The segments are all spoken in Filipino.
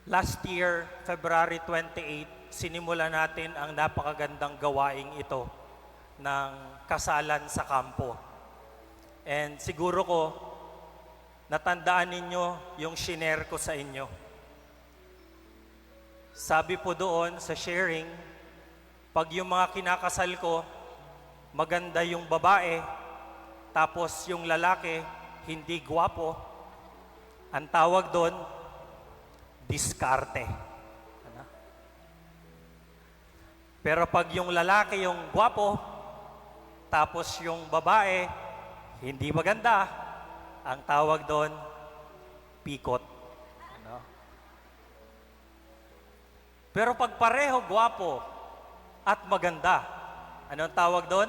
Last year, February 28, sinimula natin ang napakagandang gawaing ito ng kasalan sa kampo. And siguro ko, natandaan ninyo yung shinare ko sa inyo. Sabi po doon sa sharing, pag yung mga kinakasal ko, maganda yung babae, tapos yung lalaki, hindi gwapo, ang tawag doon, diskarte. Ano? Pero pag yung lalaki yung gwapo, tapos yung babae, hindi maganda, ang tawag doon, pikot. Ano? Pero pag pareho gwapo at maganda, anong tawag doon?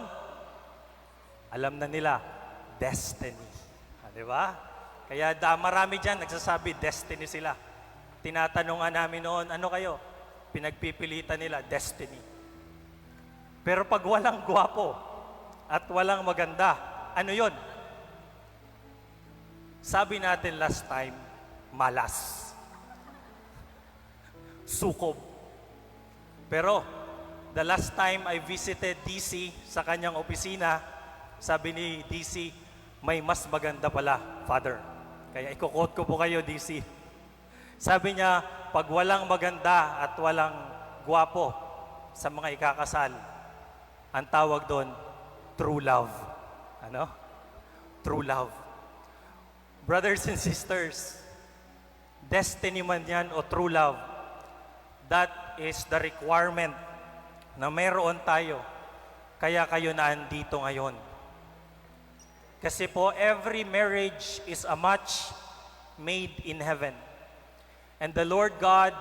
Alam na nila, destiny. Di ba? Kaya marami dyan nagsasabi, destiny sila. Tinatanungan namin noon, ano kayo? Pinagpipilitan nila, destiny. Pero pag walang gwapo at walang maganda, ano yon? Sabi natin last time, malas. Sukob. Pero, the last time I visited DC sa kanyang opisina, sabi ni DC, may mas maganda pala, Father. Kaya i-quote ko po kayo, DC. Sabi niya, pag walang maganda at walang gwapo sa mga ikakasal, ang tawag doon, true love. Ano? True love. Brothers and sisters, destiny man yan o true love, that is the requirement na mayroon tayo. Kaya kayo na andito ngayon. Kasi po, every marriage is a match made in heaven. And the Lord God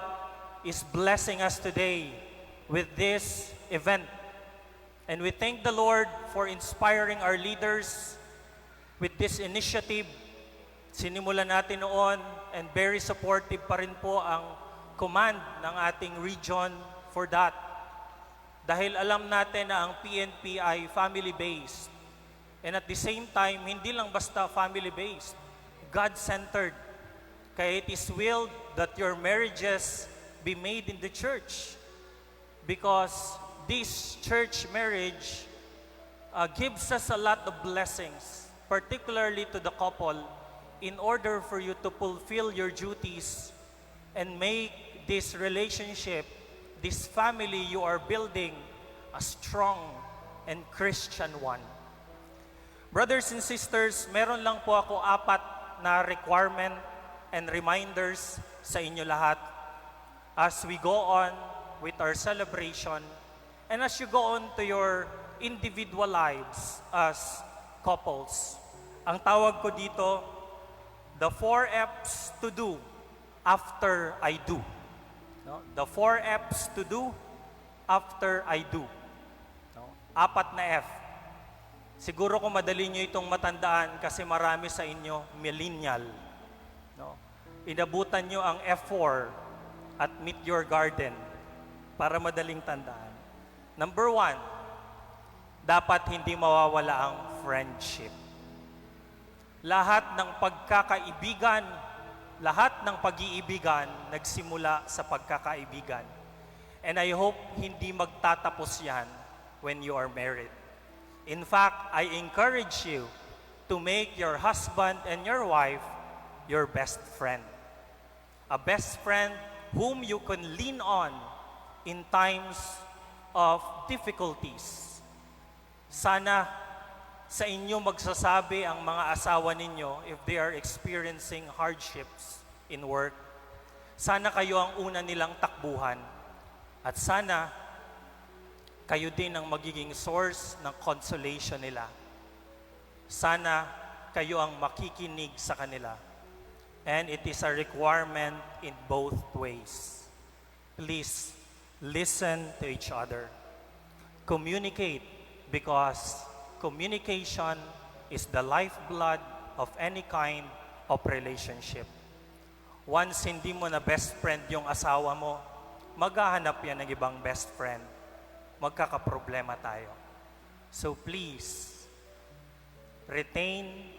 is blessing us today with this event. And we thank the Lord for inspiring our leaders with this initiative. Sinimulan natin noon and very supportive pa rin po ang command ng ating region for that. Dahil alam natin na ang PNP ay family-based. And at the same time, hindi lang basta family-based, God-centered. Kaya it is willed that your marriages be made in the church. Because this church marriage gives us a lot of blessings, particularly to the couple, in order for you to fulfill your duties and make this relationship, this family you are building, a strong and Christian one. Brothers and sisters, meron lang po ako 4 na requirement and reminders sa inyo lahat as we go on with our celebration and as you go on to your individual lives as couples. Ang tawag ko dito, the 4 F's to do after I do. No? The 4 F's to do after I do. No? 4 na F. Siguro kung madali nyo itong matandaan kasi marami sa inyo millennial. No? Inabutan nyo ang F4 at meet your garden para madaling tandaan. Number 1, dapat hindi mawawala ang friendship. Lahat ng pagkakaibigan, lahat ng pag-iibigan nagsimula sa pagkakaibigan. And I hope hindi magtatapos yan when you are married. In fact, I encourage you to make your husband and your wife your best friend. A best friend whom you can lean on in times of difficulties. Sana sa inyo magsasabi ang mga asawa ninyo if they are experiencing hardships in work. Sana kayo ang una nilang takbuhan. At sana kayo din ang magiging source ng consolation nila. Sana kayo ang makikinig sa kanila. And it is a requirement in both ways. Please, listen to each other. Communicate because communication is the lifeblood of any kind of relationship. Once hindi mo na best friend yung asawa mo, maghahanap yan ng ibang best friend. Magkakaproblema tayo. So please, retain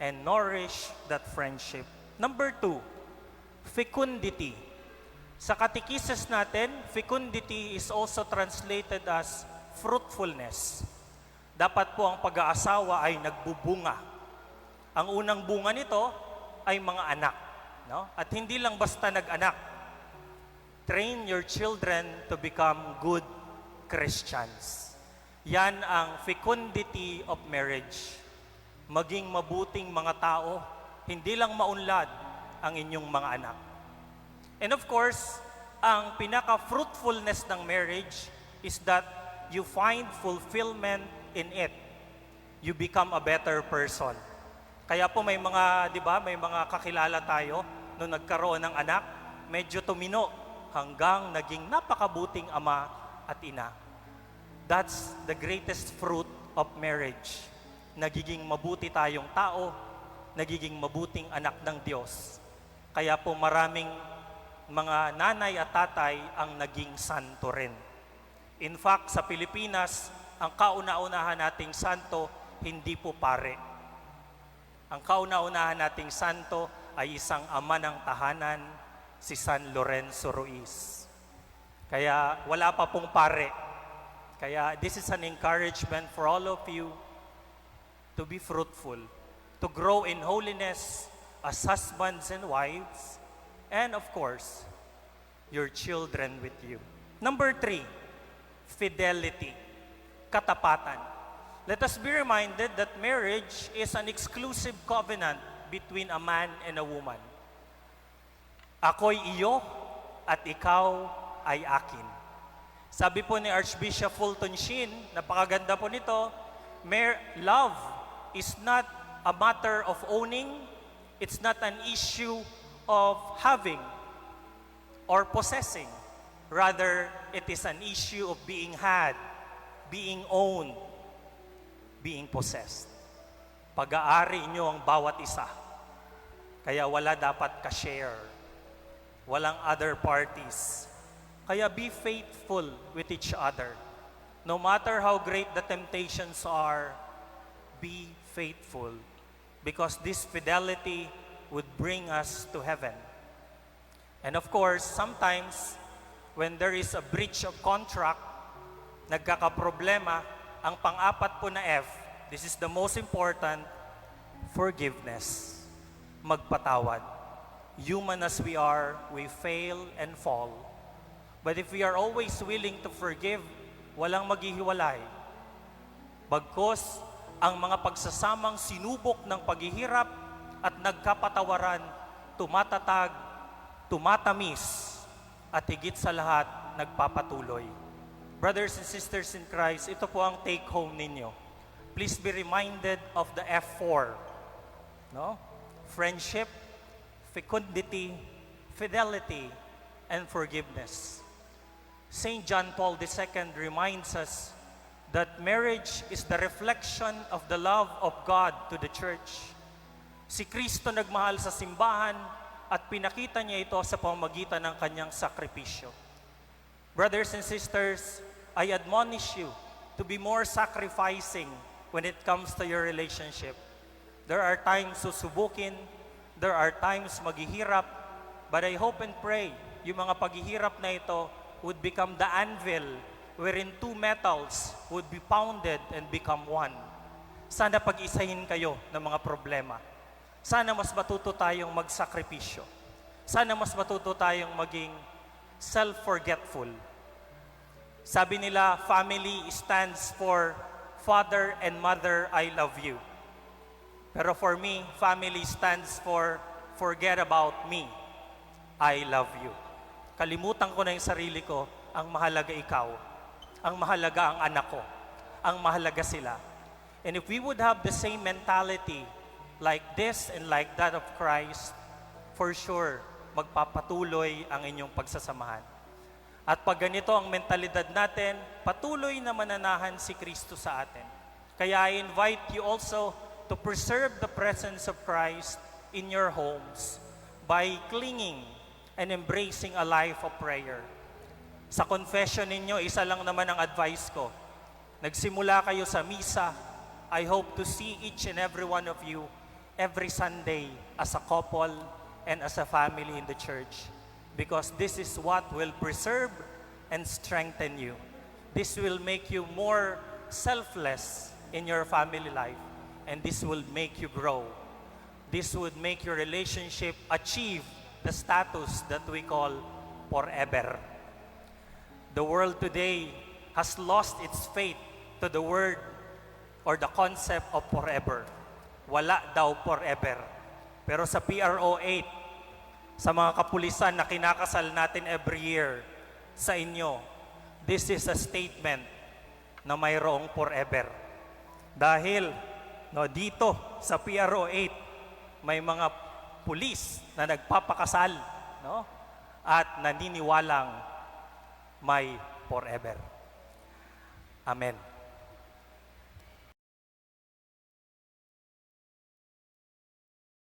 and nourish that friendship. Number 2, fecundity. Sa katekisis natin, fecundity is also translated as fruitfulness. Dapat po ang pag-aasawa ay nagbubunga. Ang unang bunga nito ay mga anak. No? At hindi lang basta nag-anak. Train your children to become good Christians. Yan ang fecundity of marriage. Maging mabuting mga tao, hindi lang maunlad ang inyong mga anak. And of course, ang pinaka-fruitfulness ng marriage is that you find fulfillment in it. You become a better person. Kaya po may mga, di ba, may mga kakilala tayo nung nagkaroon ng anak, medyo tumino hanggang naging napakabuting ama at ina. That's the greatest fruit of marriage. Nagiging mabuti tayong tao, nagiging mabuting anak ng Diyos. Kaya po maraming mga nanay at tatay ang naging santo rin. In fact, sa Pilipinas, ang kauna-unahan nating santo, hindi po pare. Ang kauna-unahan nating santo ay isang ama ng tahanan, si San Lorenzo Ruiz. Kaya wala pa pong pare. Kaya this is an encouragement for all of you to be fruitful, to grow in holiness as husbands and wives, and of course, your children with you. Number 3, fidelity, katapatan. Let us be reminded that marriage is an exclusive covenant between a man and a woman. Ako'y iyo at ikaw ay akin. Sabi po ni Archbishop Fulton Sheen, napakaganda po nito, love is not a matter of owning, it's not an issue of having or possessing. Rather, it is an issue of being had, being owned, being possessed. Pag-aari nyo ang bawat isa. Kaya wala dapat ka-share. Walang other parties. Kaya be faithful with each other. No matter how great the temptations are, be faithful. Because this fidelity would bring us to heaven. And of course, sometimes, when there is a breach of contract, nagkakaproblema, ang pang-apat po na F, this is the most important, forgiveness. Magpatawad. Human as we are, we fail and fall. But if we are always willing to forgive, walang maghihiwalay. Bagkus, ang mga pagsasamang sinubok ng paghihirap at nagkapatawaran, tumatatag, tumatamis, at higit sa lahat, nagpapatuloy. Brothers and sisters in Christ, ito po ang take-home ninyo. Please be reminded of the F4. No? Friendship, fecundity, fidelity, and forgiveness. St. John Paul II reminds us that marriage is the reflection of the love of God to the church. Si Kristo nagmahal sa simbahan at pinakita niya ito sa pamamagitan ng kanyang sakripisyo. Brothers and sisters, I admonish you to be more sacrificing when it comes to your relationship. There are times susubukin, there are times maghihirap, but I hope and pray yung mga paghihirap na ito would become the anvil wherein two metals would be pounded and become one. Sana pag-isahin kayo ng mga problema. Sana mas matuto tayong magsakripisyo. Sana mas matuto tayong maging self-forgetful. Sabi nila, family stands for father and mother, I love you. Pero for me, family stands for forget about me, I love you. Kalimutan ko na yung sarili ko, ang mahalaga ikaw. Ang mahalaga ang anak ko. Ang mahalaga sila. And if we would have the same mentality like this and like that of Christ, for sure, magpapatuloy ang inyong pagsasamahan. At pag ganito ang mentalidad natin, patuloy na mananahan si Kristo sa atin. Kaya I invite you also to preserve the presence of Christ in your homes by clinging and embracing a life of prayer. Sa confession ninyo, isa lang naman ang advice ko. Nagsimula kayo sa misa, I hope to see each and every one of you every Sunday as a couple and as a family in the church. because this is what will preserve and strengthen you. This will make you more selfless in your family life, and this will make you grow. This would make your relationship achieve the status that we call forever. The world today has lost its faith to the word or the concept of forever. Wala daw forever. Pero sa PRO 8, sa mga kapulisan na kinakasal natin every year, sa inyo, this is a statement na mayroong forever. Dahil dito sa PRO 8, may mga pulis na nagpapakasal, at naniniwalang may forever. Amen.